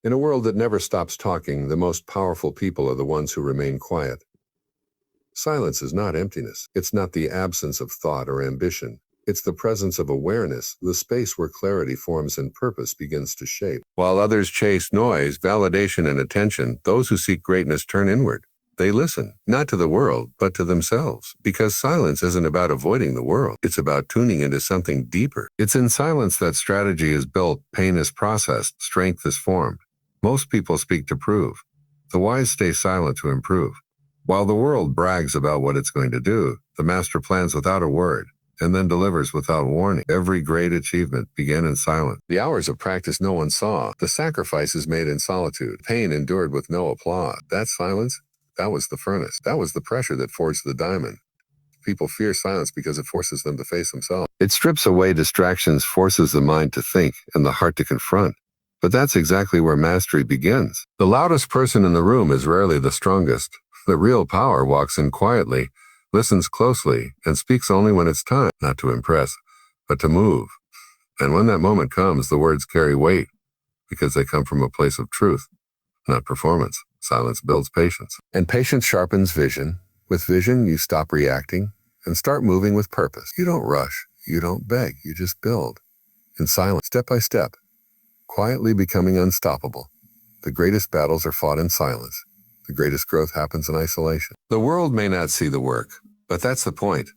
In a world that never stops talking, the most powerful people are the ones who remain quiet. Silence is not emptiness. It's not the absence of thought or ambition. It's the presence of awareness, the space where clarity forms and purpose begins to shape. While others chase noise, validation, and attention, those who seek greatness turn inward. They listen, not to the world, but to themselves. Because silence isn't about avoiding the world. It's about tuning into something deeper. It's in silence that strategy is built, pain is processed, strength is formed. Most people speak to prove. The wise stay silent to improve. While the world brags about what it's going to do, the master plans without a word and then delivers without warning. Every great achievement began in silence. The hours of practice no one saw, the sacrifices made in solitude, pain endured with no applause. That silence, that was the furnace. That was the pressure that forged the diamond. People fear silence because it forces them to face themselves. It strips away distractions, forces the mind to think and the heart to confront. But that's exactly where mastery begins. The loudest person in the room is rarely the strongest. The real power walks in quietly, listens closely, and speaks only when it's time, not to impress, but to move. And when that moment comes, the words carry weight because they come from a place of truth, not performance. Silence builds patience. And patience sharpens vision. With vision, you stop reacting and start moving with purpose. You don't rush. You don't beg. You just build. In silence, step by step, quietly becoming unstoppable. The greatest battles are fought in silence. The greatest growth happens in isolation. The world may not see the work, but that's the point.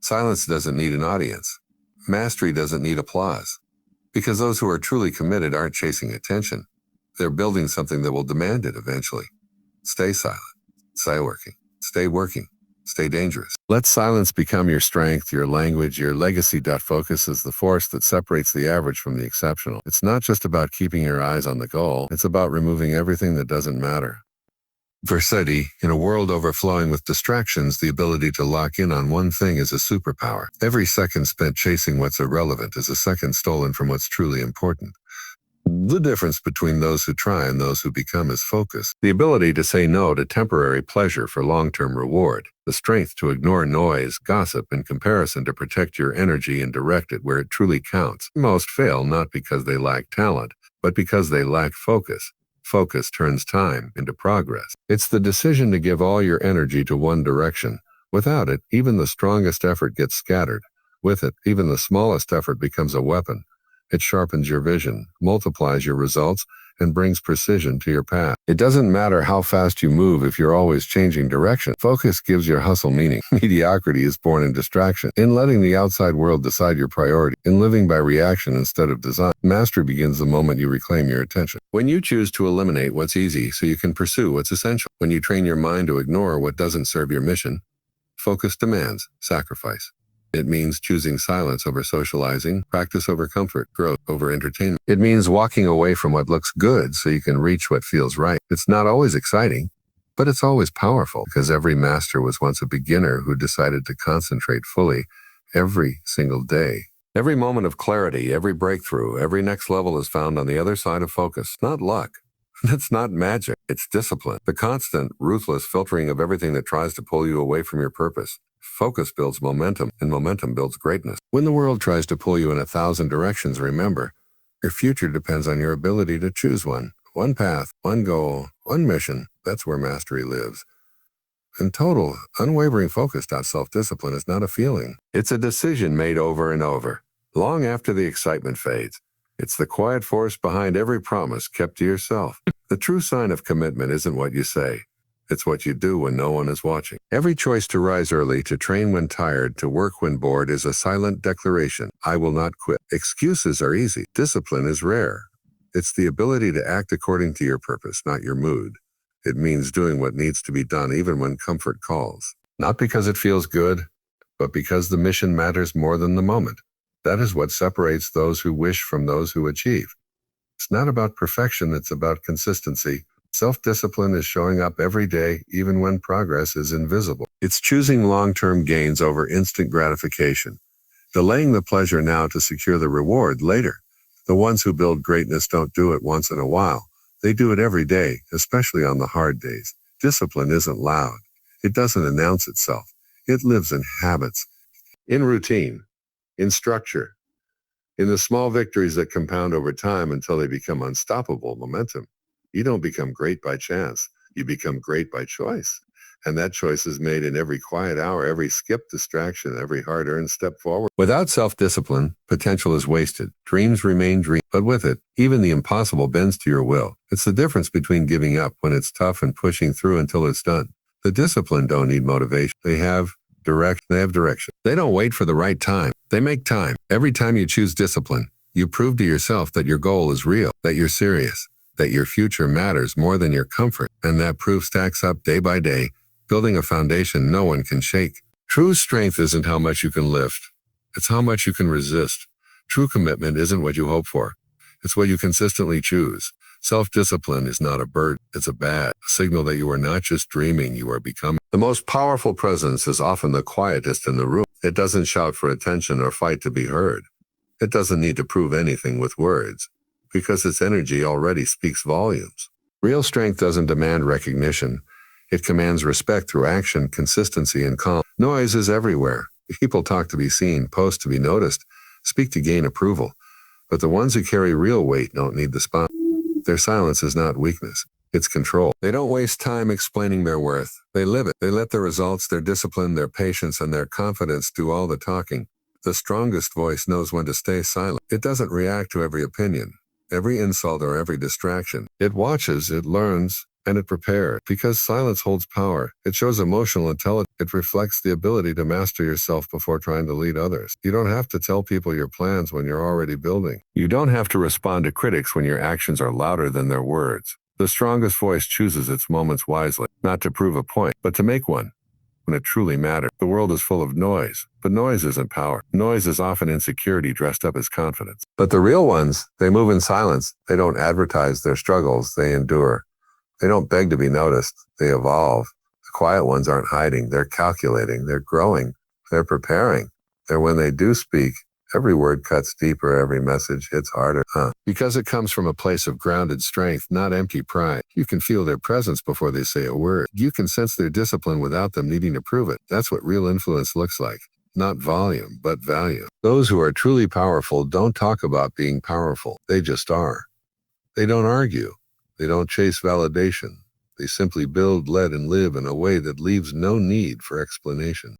Silence doesn't need an audience. Mastery doesn't need applause. Because those who are truly committed aren't chasing attention. They're building something that will demand it eventually. Stay silent. Stay working. Stay working. Stay dangerous. Let silence become your strength, your language, your legacy. Focus is the force that separates the average from the exceptional. It's not just about keeping your eyes on the goal. It's about removing everything that doesn't matter. Versatility, in a world overflowing with distractions, the ability to lock in on one thing is a superpower. Every second spent chasing what's irrelevant is a second stolen from what's truly important. The difference between those who try and those who become is focus. The ability to say no to temporary pleasure for long-term reward. The strength to ignore noise, gossip, and comparison to protect your energy and direct it where it truly counts. Most fail not because they lack talent, but because they lack focus. Focus turns time into progress. It's the decision to give all your energy to one direction. Without it, even the strongest effort gets scattered. With it, even the smallest effort becomes a weapon. It sharpens your vision, multiplies your results, and brings precision to your path. It doesn't matter how fast you move if you're always changing direction. Focus gives your hustle meaning. Mediocrity is born in distraction, in letting the outside world decide your priority, in living by reaction instead of design. Mastery begins the moment you reclaim your attention. When you choose to eliminate what's easy so you can pursue what's essential. When you train your mind to ignore what doesn't serve your mission. Focus demands sacrifice. It means choosing silence over socializing, practice over comfort, growth over entertainment. It means walking away from what looks good so you can reach what feels right. It's not always exciting, but it's always powerful because every master was once a beginner who decided to concentrate fully every single day. Every moment of clarity, every breakthrough, every next level is found on the other side of focus. Not luck. That's not magic. It's discipline. The constant, ruthless filtering of everything that tries to pull you away from your purpose. Focus builds momentum, and momentum builds greatness. When the world tries to pull you in 1,000 directions, remember, your future depends on your ability to choose one. One path, one goal, one mission. That's where mastery lives. In total, unwavering focus. Self-discipline is not a feeling. It's a decision made over and over, long after the excitement fades. It's the quiet force behind every promise kept to yourself. The true sign of commitment isn't what you say. It's what you do when no one is watching. Every choice to rise early, to train when tired, to work when bored is a silent declaration. I will not quit. Excuses are easy. Discipline is rare. It's the ability to act according to your purpose, not your mood. It means doing what needs to be done even when comfort calls. Not because it feels good, but because the mission matters more than the moment. That is what separates those who wish from those who achieve. It's not about perfection, it's about consistency. Self-discipline is showing up every day, even when progress is invisible. It's choosing long-term gains over instant gratification, delaying the pleasure now to secure the reward later. The ones who build greatness don't do it once in a while. They do it every day, especially on the hard days. Discipline isn't loud. It doesn't announce itself. It lives in habits, in routine, in structure, in the small victories that compound over time until they become unstoppable momentum. You don't become great by chance. You become great by choice. And that choice is made in every quiet hour, every skipped distraction, every hard-earned step forward. Without self-discipline, potential is wasted. Dreams remain dreams, but with it, even the impossible bends to your will. It's the difference between giving up when it's tough and pushing through until it's done. The disciplined don't need motivation. They have direction. They don't wait for the right time. They make time. Every time you choose discipline, you prove to yourself that your goal is real, that you're serious, that your future matters more than your comfort, and that proof stacks up day by day, building a foundation no one can shake. True strength isn't how much you can lift. It's how much you can resist. True commitment isn't what you hope for. It's what you consistently choose. Self-discipline is not a burden, it's a badge, a signal that you are not just dreaming, you are becoming. The most powerful presence is often the quietest in the room. It doesn't shout for attention or fight to be heard. It doesn't need to prove anything with words, because its energy already speaks volumes. Real strength doesn't demand recognition. It commands respect through action, consistency, and calm. Noise is everywhere. People talk to be seen, post to be noticed, speak to gain approval. But the ones who carry real weight don't need the spotlight. Their silence is not weakness, it's control. They don't waste time explaining their worth. They live it. They let their results, their discipline, their patience, and their confidence do all the talking. The strongest voice knows when to stay silent. It doesn't react to every opinion, every insult, or every distraction. It watches, it learns, and it prepares. Because silence holds power, it shows emotional intelligence. It reflects the ability to master yourself before trying to lead others. You don't have to tell people your plans when you're already building. You don't have to respond to critics when your actions are louder than their words. The strongest voice chooses its moments wisely, not to prove a point, but to make one. When it truly matters. The world is full of noise, but noise isn't power. Noise is often insecurity dressed up as confidence. But the real ones, they move in silence. They don't advertise their struggles, they endure. They don't beg to be noticed, they evolve. The quiet ones aren't hiding, they're calculating, they're growing, they're preparing. And when they do speak, every word cuts deeper, every message hits harder. Because it comes from a place of grounded strength, not empty pride. You can feel their presence before they say a word. You can sense their discipline without them needing to prove it. That's what real influence looks like. Not volume, but value. Those who are truly powerful don't talk about being powerful. They just are. They don't argue. They don't chase validation. They simply build, let, and live in a way that leaves no need for explanation.